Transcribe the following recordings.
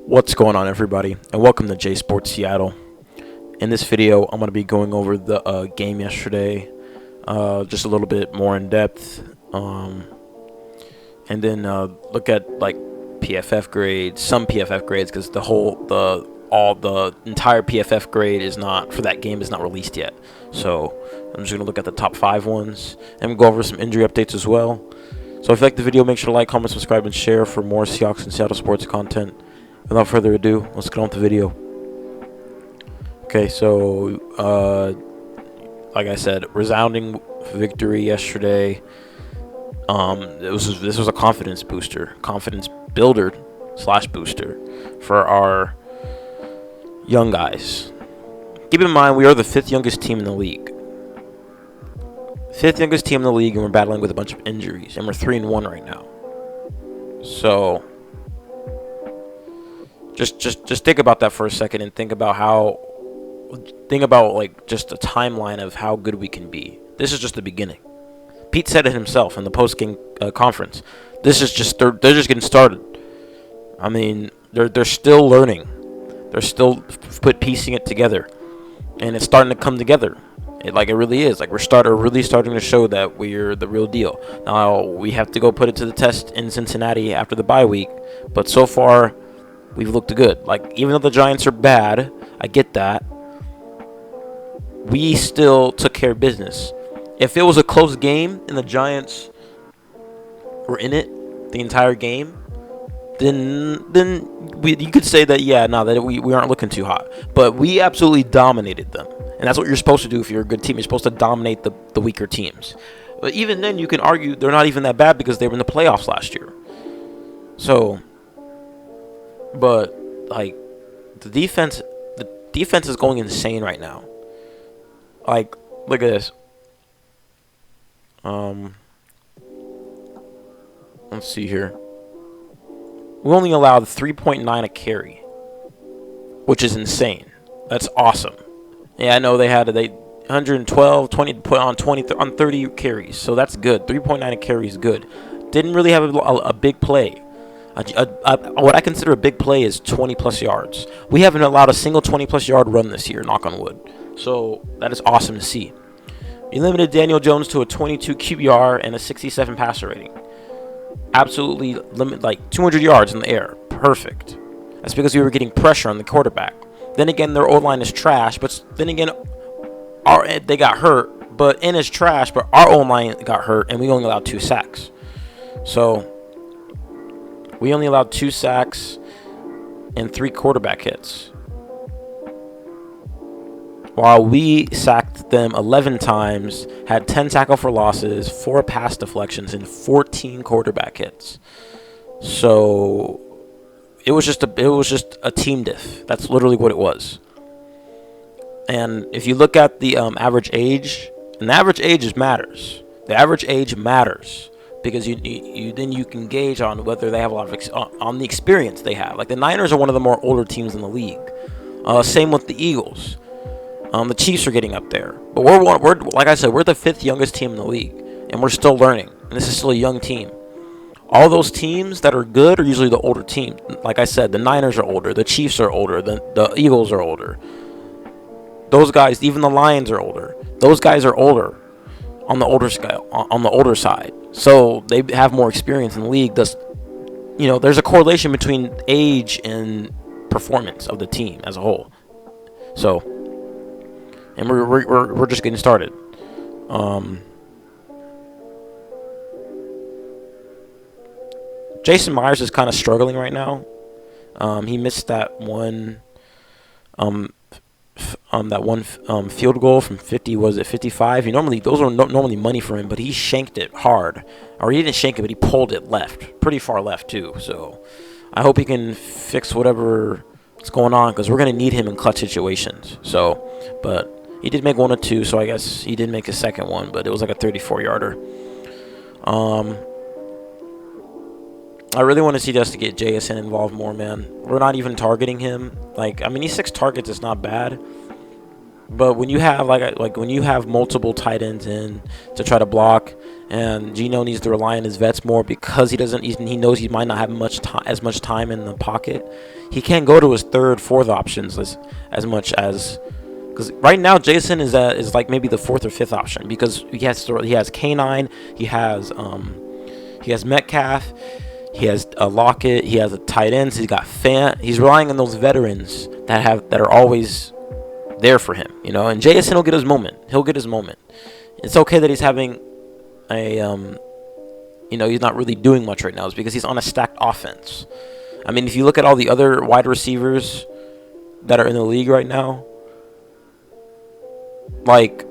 What's going on, everybody, and welcome to J Sports Seattle. In this video, I'm going to be going over the game yesterday, just a little bit more in depth, and then look at like PFF grades, some PFF grades, because the entire PFF grade is not for that game is not released yet. So I'm just going to look at the top 5 ones, and we'll go over some injury updates as well. So if you like the video, make sure to like, comment, subscribe, and share for more Seahawks and Seattle sports content. Without further ado, let's get on with the video. Okay, so like I said, resounding victory yesterday. This was a confidence booster, confidence builder / booster for our young guys. Keep in mind, we are the 5th youngest team in the league. 5th youngest team in the league, and we're battling with a bunch of injuries, and we're 3-1 right now. So just think about that for a second, and think about like just a timeline of how good we can be. This is just the beginning. Pete said it himself in the post-game conference. This is just they're just getting started. I mean, they're still learning. They're still piecing it together, and it's starting to come together. It really is. Like we're really starting to show that we're the real deal. Now we have to go put it to the test in Cincinnati after the bye week, but so far we've looked good. Like, even though the Giants are bad, I get that, we still took care of business. If it was a close game and the Giants were in it the entire game, then you could say that, that we aren't looking too hot. But we absolutely dominated them. And that's what you're supposed to do if you're a good team. You're supposed to dominate the weaker teams. But even then, you can argue they're not even that bad because they were in the playoffs last year. So, but like the defense is going insane right now. Like, look at this. Let's see here. We only allowed 3.9 a carry, which is insane. That's awesome. Yeah, I know they 112, 20 put on on 30 carries, so that's good. 3.9 a carry is good. Didn't really have a big play. What I consider a big play is 20-plus yards. We haven't allowed a single 20-plus yard run this year, knock on wood. So that is awesome to see. We limited Daniel Jones to a 22 QBR and a 67 passer rating. Absolutely like 200 yards in the air. Perfect. That's because we were getting pressure on the quarterback. Then again, their O-line is trash, but then again, they got hurt. But in is trash, but our O-line got hurt, and we only allowed 2 sacks. So we only allowed 2 sacks and 3 quarterback hits, while we sacked them 11 times, had 10 tackle for losses, 4 pass deflections, and 14 quarterback hits. So it was just a team diff. That's literally what it was. And if you look at the average age, and the average age matters. The average age matters. Because you can gauge on whether they have a lot of on the experience they have. Like the Niners are one of the more older teams in the league. Same with the Eagles. The Chiefs are getting up there, but we're like I said, we're the 5th youngest team in the league, and we're still learning. And this is still a young team. All those teams that are good are usually the older team. Like I said, the Niners are older, the Chiefs are older, the Eagles are older. Those guys, even the Lions are older. Those guys are older. On the older scale, on the older side, so they have more experience in the league. Thus, there's a correlation between age and performance of the team as a whole. So, and we're just getting started. Jason Myers is kind of struggling right now. He missed that one. Field goal from 50, was it 55? Those are normally money for him, but he shanked it hard. Or he didn't shank it, but he pulled it left. Pretty far left, too. So I hope he can fix whatever's going on, because we're going to need him in clutch situations. So, but he did make 1 or 2, so I guess he did make a second one, but it was like a 34-yarder. I really want to see us to get JSN involved more, man. We're not even targeting him. Like, I mean, he's 6 targets. It's not bad. But when you have like when you have multiple tight ends in to try to block, and Gino needs to rely on his vets more because he knows he might not have as much time in the pocket. He can't go to his third, fourth options as much as, because right now Jason is like maybe the fourth or fifth option, because he has K9, he has Metcalf, he has a Lockett, he has a tight ends, he's got Fant. He's relying on those veterans that are always there for him, and Jason will get his moment. It's okay that he's having he's not really doing much right now. It's because he's on a stacked offense. I mean, if you look at all the other wide receivers that are in the league right now, like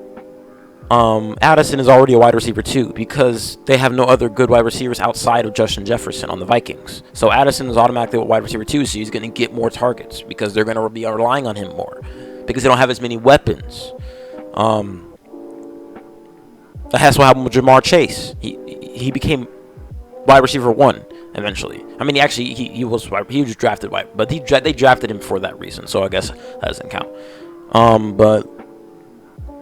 Addison is already a wide receiver too, because they have no other good wide receivers outside of Justin Jefferson on the Vikings. So Addison is automatically a wide receiver too, so he's going to get more targets because they're going to be relying on him more, because they don't have as many weapons. That's what happened with Jamar Chase. He became wide receiver 1 eventually. I mean, he was drafted but they drafted him for that reason. So I guess that doesn't count. But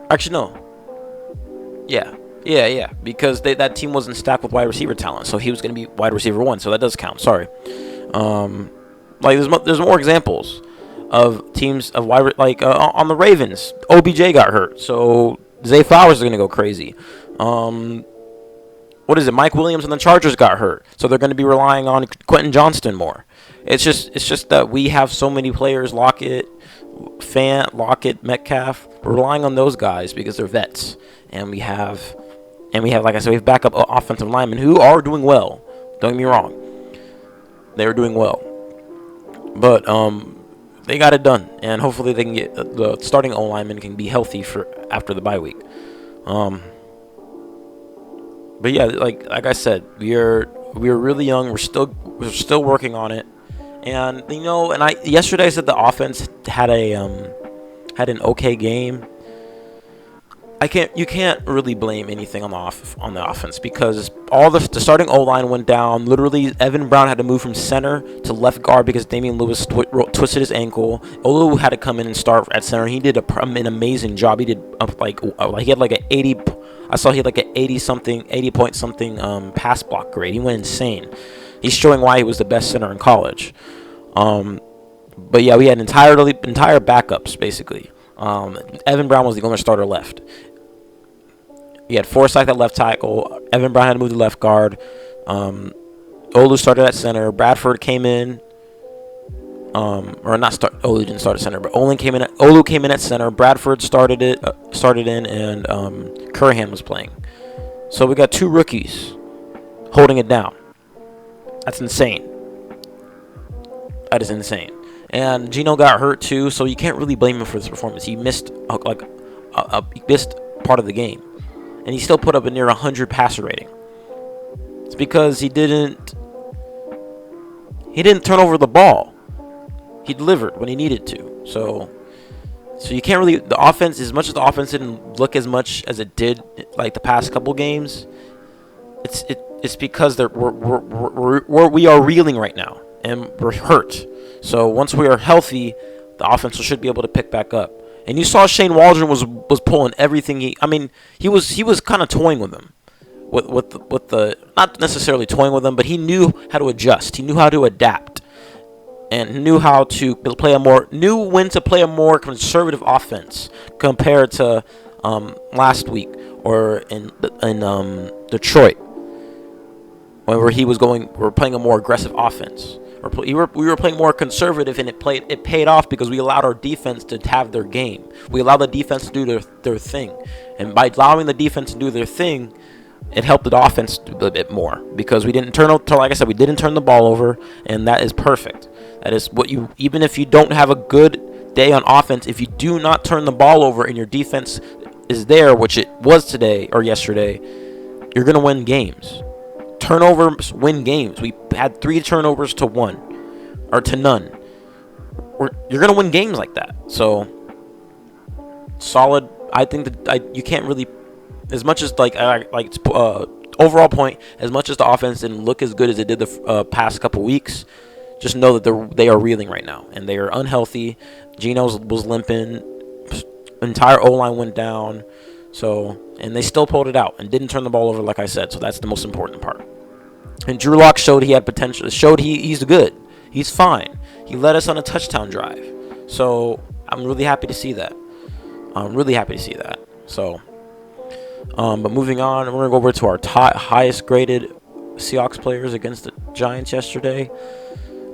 actually no. Yeah. Because that team wasn't stacked with wide receiver talent, so he was going to be wide receiver 1. So that does count. Sorry. Like there's more examples of teams of wide, like on the Ravens, OBJ got hurt, so Zay Flowers is going to go crazy. What is it? Mike Williams and the Chargers got hurt, so they're going to be relying on Quentin Johnston more. It's just that we have so many players, Lockett, Metcalf. We're relying on those guys because they're vets, and we have, like I said, we have backup offensive linemen who are doing well. Don't get me wrong, they're doing well, but they got it done, and hopefully they can get the starting O lineman can be healthy for after the bye week. But yeah, like I said, we're really young. We're still working on it, and yesterday I said the offense had an okay game. You can't really blame anything on the offense, because all the starting O-line went down. Literally, Evan Brown had to move from center to left guard because Damian Lewis twisted his ankle. Olu had to come in and start at center. He did an amazing job. He did he had like an 80. I saw he had like an 80 point something pass block grade. He went insane. He's showing why he was the best center in college. But yeah, we had entire backups basically. Evan Brown was the only starter left. We had Forsythe at left tackle. Evan Brown had to move to left guard. Olu started at center. Bradford came in. Olu didn't start at center, but Olu came in at center. Bradford started in, and Curran was playing. So we got 2 rookies holding it down. That's insane. That is insane. And Gino got hurt too, so you can't really blame him for this performance. He missed missed part of the game, and he still put up a near 100 passer rating. It's because he didn't turn over the ball. He delivered when he needed to. So you can't really, the offense, as much as the offense didn't look as much as it did like the past couple games, it's because we are reeling right now, and we're hurt. So once we are healthy, the offense should be able to pick back up. And you saw Shane Waldron was pulling everything. He was kind of toying with him, with the not necessarily toying with him, but he knew how to adjust. He knew how to adapt, and knew when to play a more conservative offense compared to last week or in Detroit, where we're playing a more aggressive offense. We were playing more conservative, and it paid off because we allowed our defense to have their game. We allowed the defense to do their thing, and by allowing the defense to do their thing, it helped the offense a bit more, because we didn't turn the ball over, and that is perfect. That is what even if you don't have a good day on offense, if you do not turn the ball over and your defense is there, which it was today or yesterday, you're gonna win games. Turnovers win games. We had 3 turnovers to 1 or to none. You're gonna win games like that. So solid. I think that you can't really, as much as overall point, as much as the offense didn't look as good as it did the past couple weeks, just know that they are reeling right now, and they are unhealthy. Gino was limping. entire O-line went down. So, and they still pulled it out and didn't turn the ball over, like I said. So that's the most important part. And Drew Lock showed he had potential. Showed he's good. He's fine. He led us on a touchdown drive. So I'm really happy to see that. So, but moving on, we're gonna go over to our highest graded Seahawks players against the Giants yesterday.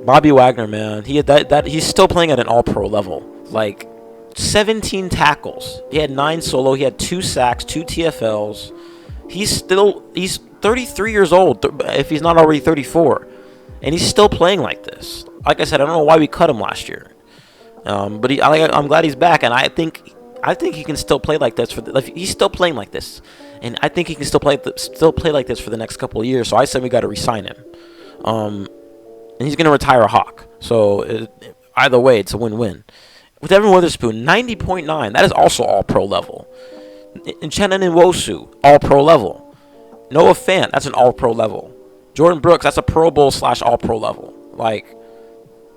Bobby Wagner, man, he had that he's still playing at an All-Pro level. Like 17 tackles. He had 9 solo. He had 2 sacks, 2 TFLs. He's 33 years old, if he's not already 34, and he's still playing like this. Like I said, I don't know why we cut him last year, but I'm glad he's back, and I think he can still play like this he's still playing like this, and I think he can still play like this for the next couple of years. So I said we got to re-sign him, and he's gonna retire a Hawk. So either way, it's a win-win. With Evan Witherspoon, 90.9. That is also All-Pro level. And Uchenna Nwosu, All-Pro level. Noah Fant, that's an All-Pro level. Jordan Brooks, that's a Pro Bowl / All-Pro level. Like,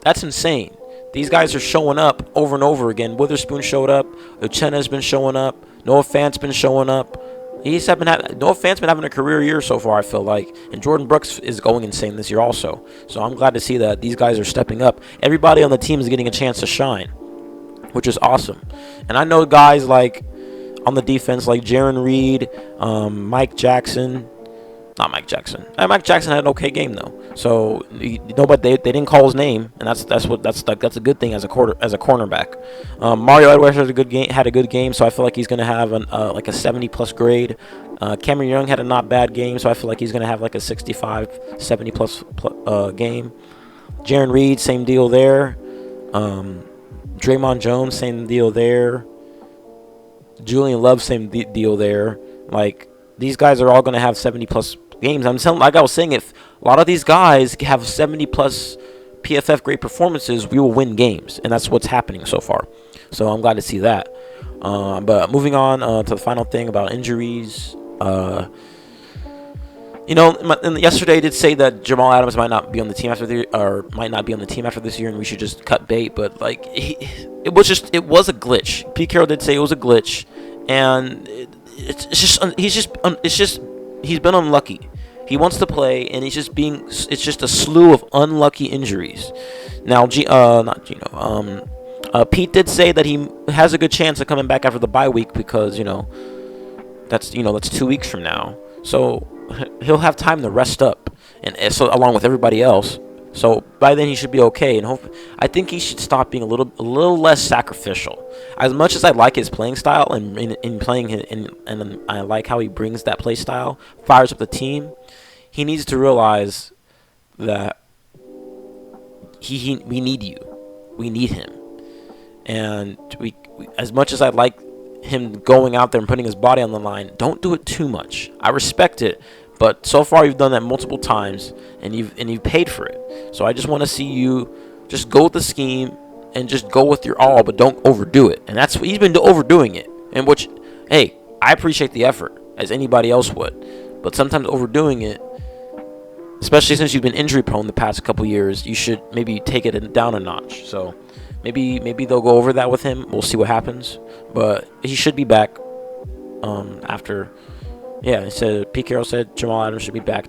that's insane. These guys are showing up over and over again. Witherspoon showed up. Uchenna's been showing up. Noah Fant's been showing up. Noah Fant's been having a career year so far, I feel like. And Jordan Brooks is going insane this year also. So I'm glad to see that these guys are stepping up. Everybody on the team is getting a chance to shine, which is awesome. And I know guys like on the defense like Jaron Reed, Mike Jackson. Not Mike Jackson. Mike Jackson had an okay game though. So but they didn't call his name, and that's a good thing as a cornerback. Mario Edwards had a good game, so I feel like he's gonna have like a 70+ grade. Cameron Young had a not bad game, so I feel like he's gonna have like a 65, 70+ game. Jaron Reed, same deal there. Draymond Jones, same deal there. Julian Love, same deal there. Like, these guys are all going to have 70+ games. Like I was saying, if a lot of these guys have 70+ PFF grade performances, we will win games. And that's what's happening so far. So I'm glad to see that. But moving on to the final thing about injuries. Yesterday I did say that Jamal Adams might not be on the team after this year, and we should just cut bait. But like, it was a glitch. Pete Carroll did say it was a glitch, and he's been unlucky. He wants to play, and it's just a slew of unlucky injuries. Now, Pete did say that he has a good chance of coming back after the bye week because that's 2 weeks from now. So he'll have time to rest up, and so along with everybody else. So by then he should be okay, and I think he should stop being a little less sacrificial. As much as I like his playing style and playing and I like how he brings that play style, fires up the team, he needs to realize that we need him, and we as much as I like him going out there and putting his body on the line, don't do it too much. I respect it, but so far you've done that multiple times, and you've paid for it. So I just want to see you just go with the scheme and just go with your all, but don't overdo it. And that's what he's been overdoing it. And which, hey, I appreciate the effort as anybody else would, but sometimes overdoing it, especially since you've been injury prone the past couple years, you should maybe take it down a notch. So maybe they'll go over that with him. We'll see what happens, but he should be back after. Yeah, Pete Carroll said Jamal Adams should be back,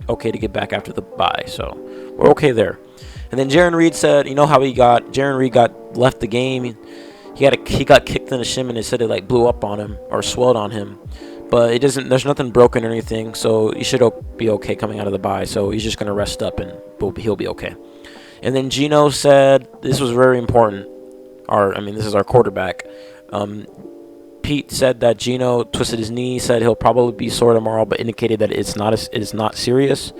okay to get back after the bye. So we're okay there. And then Jaron Reed said, Jaron Reed got left the game. He got kicked in the shin, and they said it like blew up on him or swelled on him. But it doesn't. There's nothing broken or anything, so he should be okay coming out of the bye. So he's just gonna rest up, and he'll be okay. And then Gino said this was very important. This is our quarterback. Pete said that Gino twisted his knee. Said he'll probably be sore tomorrow, but indicated that it's not serious.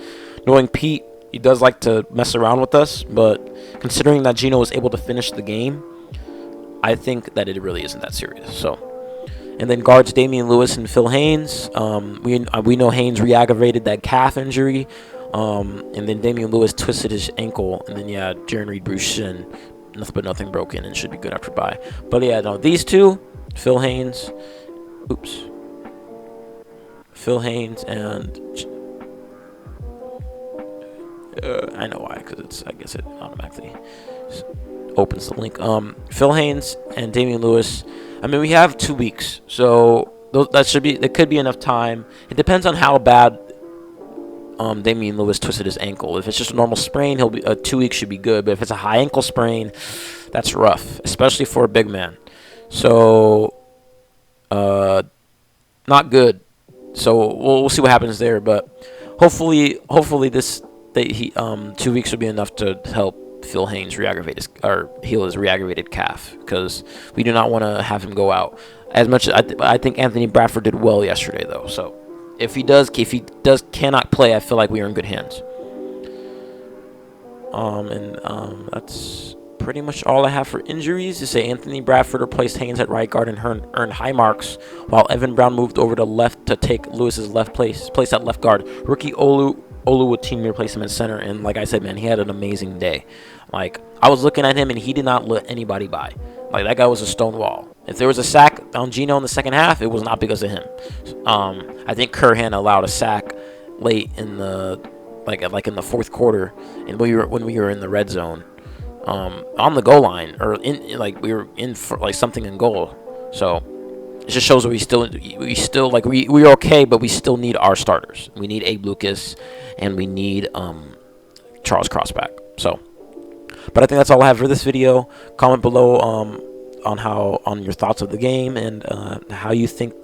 Knowing Pete, he does like to mess around with us, but considering that Gino was able to finish the game, I think that it really isn't that serious. So. And then guards Damian Lewis and Phil Haynes. We know Haynes re-aggravated that calf injury. And then Damian Lewis twisted his ankle. And then, Jaron Reed bruised shin. Nothing broken, and should be good after bye. But, these two, Phil Haynes and I know why, because I guess it automatically opens the link. Phil Haynes and Damian Lewis. I mean, we have 2 weeks, so that could be enough time. It depends on how bad Damian Lewis twisted his ankle. If it's just a normal sprain, 2 weeks should be good. But if it's a high ankle sprain, that's rough, especially for a big man. So, not good. So we'll see what happens there. But hopefully 2 weeks will be enough to help Phil Haynes heal his re-aggravated calf, because we do not want to have him go out. As much as I think Anthony Bradford did well yesterday, though. So if he cannot play, I feel like we are in good hands. That's pretty much all I have for injuries. To say Anthony Bradford replaced Haynes at right guard and earned high marks, while Evan Brown moved over to left to take Lewis's place at left guard. Rookie Oluwatimi replaced him at center, and like I said, man, he had an amazing day. Like, I was looking at him, and he did not let anybody by. Like, that guy was a stone wall. If there was a sack on Gino in the second half, it was not because of him. I think Curhan allowed a sack late in the in the fourth quarter, and when we were in the red zone, on the goal line, or we were in for something in goal. So it just shows that we're okay, but we still need our starters. We need Abe Lucas, and we need Charles Crossback. So, but I think that's all I have for this video. Comment below on your thoughts of the game, and how you think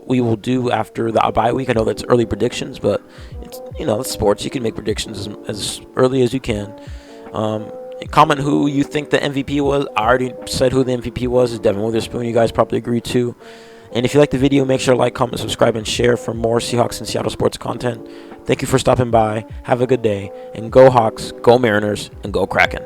we will do after the bye week. I know that's early predictions, but it's sports. You can make predictions as early as you can. Comment who you think the MVP was. I already said who the MVP was. It's Devin Witherspoon. You guys probably agree too. And if you like the video, make sure to like, comment, subscribe, and share for more Seahawks and Seattle sports content. Thank you for stopping by. Have a good day. And go Hawks, go Mariners, and go Kraken.